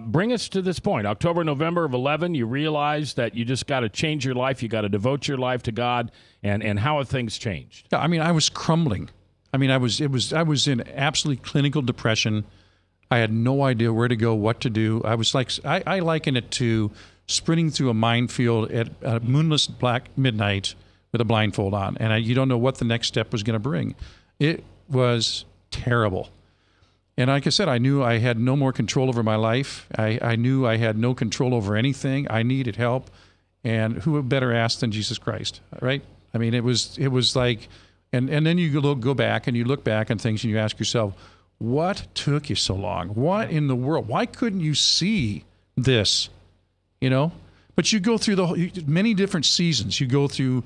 Bring us to this point. October, November of 11, you realize that you just got to change your life. You got to devote your life to God. And how have things changed? Yeah, I mean, I was crumbling. I mean, I was in absolutely clinical depression. I had no idea where to go, what to do. I was like, I liken it to sprinting through a minefield at a moonless black midnight with a blindfold on, and you don't know what the next step was going to bring. It was terrible. And like I said, I knew I had no more control over my life. I knew I had no control over anything. I needed help. And who would better ask than Jesus Christ, right? I mean, it was like, and then you go back and you look back on things and you ask yourself, what took you so long? What in the world? Why couldn't you see this? You know? But you go through many different seasons. You go through,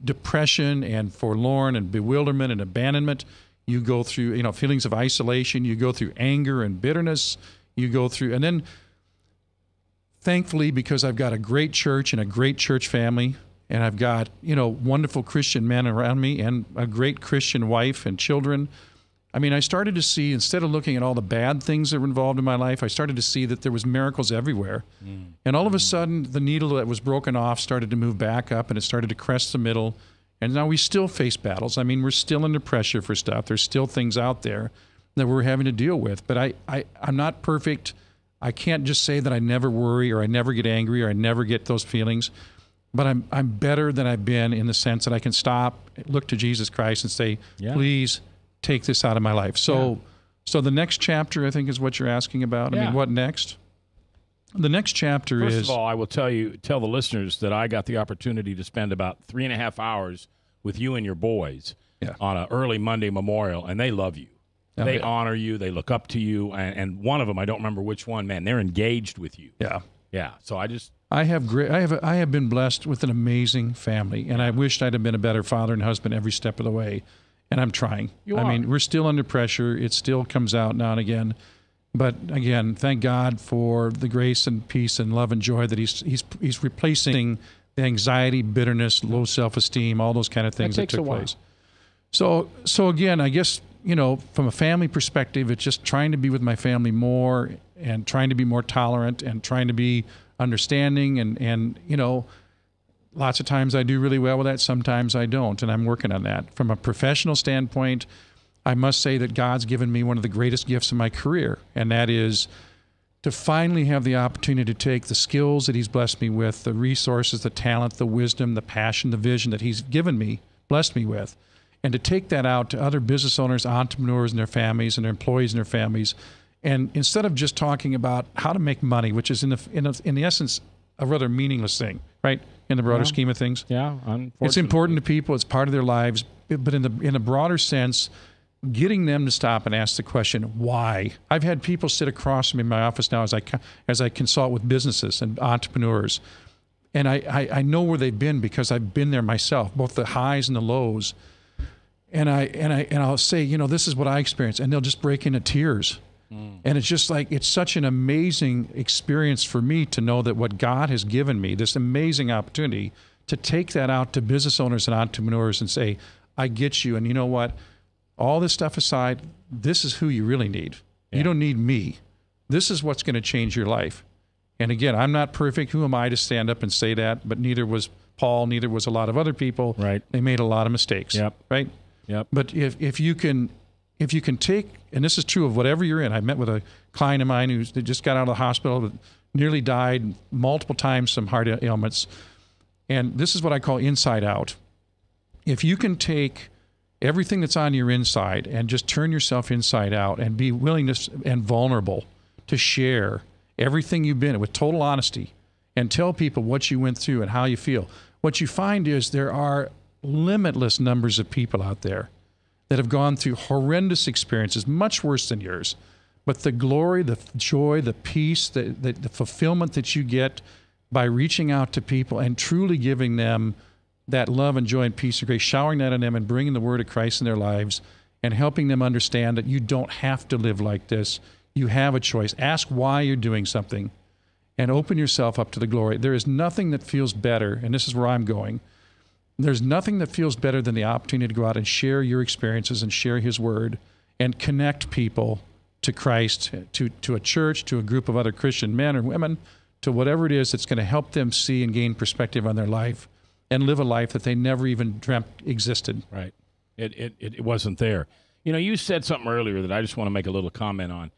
depression and forlorn and bewilderment and abandonment. You go through, feelings of isolation. You go through anger and bitterness. You go through, and then thankfully, because I've got a great church and a great church family, and I've got, wonderful Christian men around me and a great Christian wife and children. I mean, I started to see, instead of looking at all the bad things that were involved in my life, I started to see that there was miracles everywhere. And all of a sudden, the needle that was broken off started to move back up, and it started to crest the middle. And now we still face battles. I mean, we're still under pressure for stuff. There's still things out there that we're having to deal with. But I'm not perfect. I can't just say that I never worry or I never get angry or I never get those feelings. But I'm better than I've been in the sense that I can stop, look to Jesus Christ and say, please take this out of my life. So the next chapter, I think, is what you're asking about. I mean, what next? The next chapter is... First of all, I will tell the listeners that I got the opportunity to spend about 3.5 hours with you and your boys on an early Monday memorial, and they love you. They honor you. They look up to you. And one of them, I don't remember which one, man, they're engaged with you. Yeah. Yeah. So I just I have been blessed with an amazing family, and I wished I'd have been a better father and husband every step of the way, and I'm trying. I mean, we're still under pressure. It still comes out now and again. But again, thank God for the grace and peace and love and joy that he's replacing the anxiety, bitterness, low self-esteem, all those kind of things that took place. So again, I guess, from a family perspective, it's just trying to be with my family more and trying to be more tolerant and trying to be understanding and lots of times I do really well with that. Sometimes I don't, and I'm working on that. From a professional standpoint, I must say that God's given me one of the greatest gifts in my career, and that is to finally have the opportunity to take the skills that he's blessed me with, the resources, the talent, the wisdom, the passion, the vision that he's given me, blessed me with, and to take that out to other business owners, entrepreneurs and their families and their employees and their families. And instead of just talking about how to make money, which is in the essence a rather meaningless thing, right? In the broader scheme of things. Yeah, it's important to people. It's part of their lives. But in a broader sense, getting them to stop and ask the question, why? I've had people sit across from me in my office now as I consult with businesses and entrepreneurs. And I know where they've been because I've been there myself, both the highs and the lows. And I'll say, this is what I experienced. And they'll just break into tears. And it's just like, it's such an amazing experience for me to know that what God has given me, this amazing opportunity to take that out to business owners and entrepreneurs and say, I get you. And you know what? All this stuff aside, this is who you really need. Yeah. You don't need me. This is what's going to change your life. And again, I'm not perfect. Who am I to stand up and say that? But neither was Paul, neither was a lot of other people. Right. They made a lot of mistakes. Yep. Right? Yep. But if you can take, and this is true of whatever you're in. I met with a client of mine who just got out of the hospital, nearly died multiple times, some heart ailments. And this is what I call inside out. If you can take everything that's on your inside and just turn yourself inside out and be willing and vulnerable to share everything you've been with total honesty and tell people what you went through and how you feel, what you find is there are limitless numbers of people out there that have gone through horrendous experiences, much worse than yours. But the glory, the joy, the peace, the fulfillment that you get by reaching out to people and truly giving them that love and joy and peace and grace, showering that on them and bringing the word of Christ in their lives and helping them understand that you don't have to live like this. You have a choice. Ask why you're doing something and open yourself up to the glory. There is nothing that feels better, and this is where I'm going. There's nothing that feels better than the opportunity to go out and share your experiences and share his word and connect people to Christ, to a church, to a group of other Christian men or women, to whatever it is that's going to help them see and gain perspective on their life and live a life that they never even dreamt existed. Right. It wasn't there. You said something earlier that I just want to make a little comment on.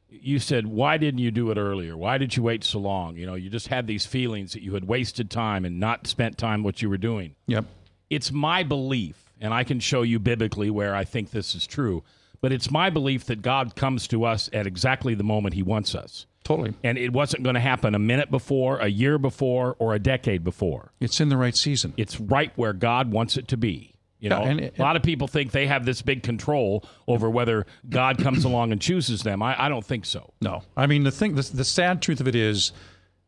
You said, why didn't you do it earlier? Why did you wait so long? You just had these feelings that you had wasted time and not spent time what you were doing. Yep. It's my belief, and I can show you biblically where I think this is true, but it's my belief that God comes to us at exactly the moment he wants us. Totally. And it wasn't going to happen a minute before, a year before, or a decade before. It's in the right season. It's right where God wants it to be. A lot of people think they have this big control over whether God comes along and chooses them. I don't think so. No. I mean, the sad truth of it is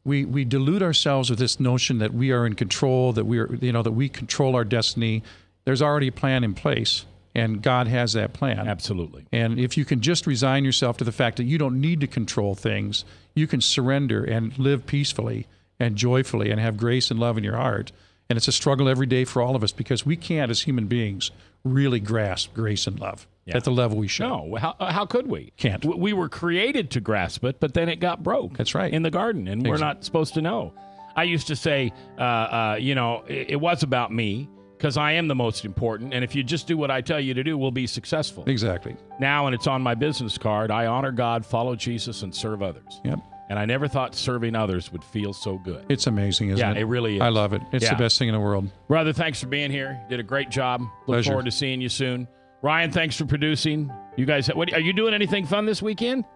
we delude ourselves with this notion that we are in control, that we control our destiny. There's already a plan in place, and God has that plan. Absolutely. And if you can just resign yourself to the fact that you don't need to control things, you can surrender and live peacefully and joyfully and have grace and love in your heart. And it's a struggle every day for all of us because we can't, as human beings, really grasp grace and love at the level we should. No, how could we? Can't. We were created to grasp it, but then it got broke. That's right. In the garden, and we're not supposed to know. I used to say, it was about me because I am the most important, and if you just do what I tell you to do, we'll be successful. Exactly. Now, and it's on my business card, I honor God, follow Jesus, and serve others. Yep. And I never thought serving others would feel so good. It's amazing, isn't it? Yeah, it really is. I love it. It's the best thing in the world. Brother, thanks for being here. You did a great job. Look Pleasure. forward to seeing you soon. Ryan, thanks for producing. You guys, are you doing anything fun this weekend?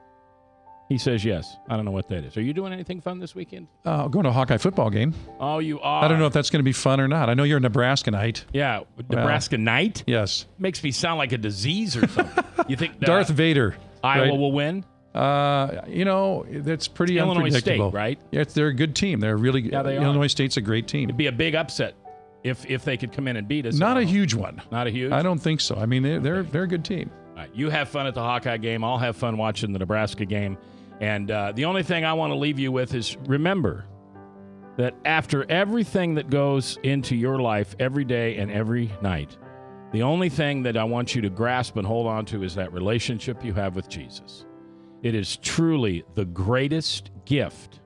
He says yes. I don't know what that is. Are you doing anything fun this weekend? Going to a Hawkeye football game. Oh, you are? I don't know if that's going to be fun or not. I know you're a Nebraskanite. Yeah, Nebraskanite? Yes. Makes me sound like a disease or something. You think Darth Vader. Iowa right? will win? That's pretty Illinois unpredictable. State, right? Yeah, they're a good team. They're really Yeah, they are. Illinois State's a great team. It'd be a big upset if they could come in and beat us. Not a huge one. Not a huge? I don't think so. I mean, they're a good team. All right, you have fun at the Hawkeye game. I'll have fun watching the Nebraska game. And the only thing I want to leave you with is remember that after everything that goes into your life every day and every night, the only thing that I want you to grasp and hold on to is that relationship you have with Jesus. It is truly the greatest gift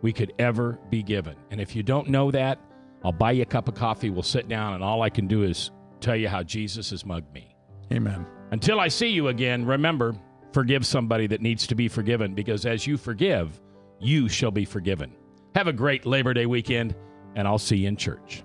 we could ever be given. And if you don't know that, I'll buy you a cup of coffee. We'll sit down, and all I can do is tell you how Jesus has mugged me. Amen. Until I see you again, remember, forgive somebody that needs to be forgiven, because as you forgive, you shall be forgiven. Have a great Labor Day weekend, and I'll see you in church.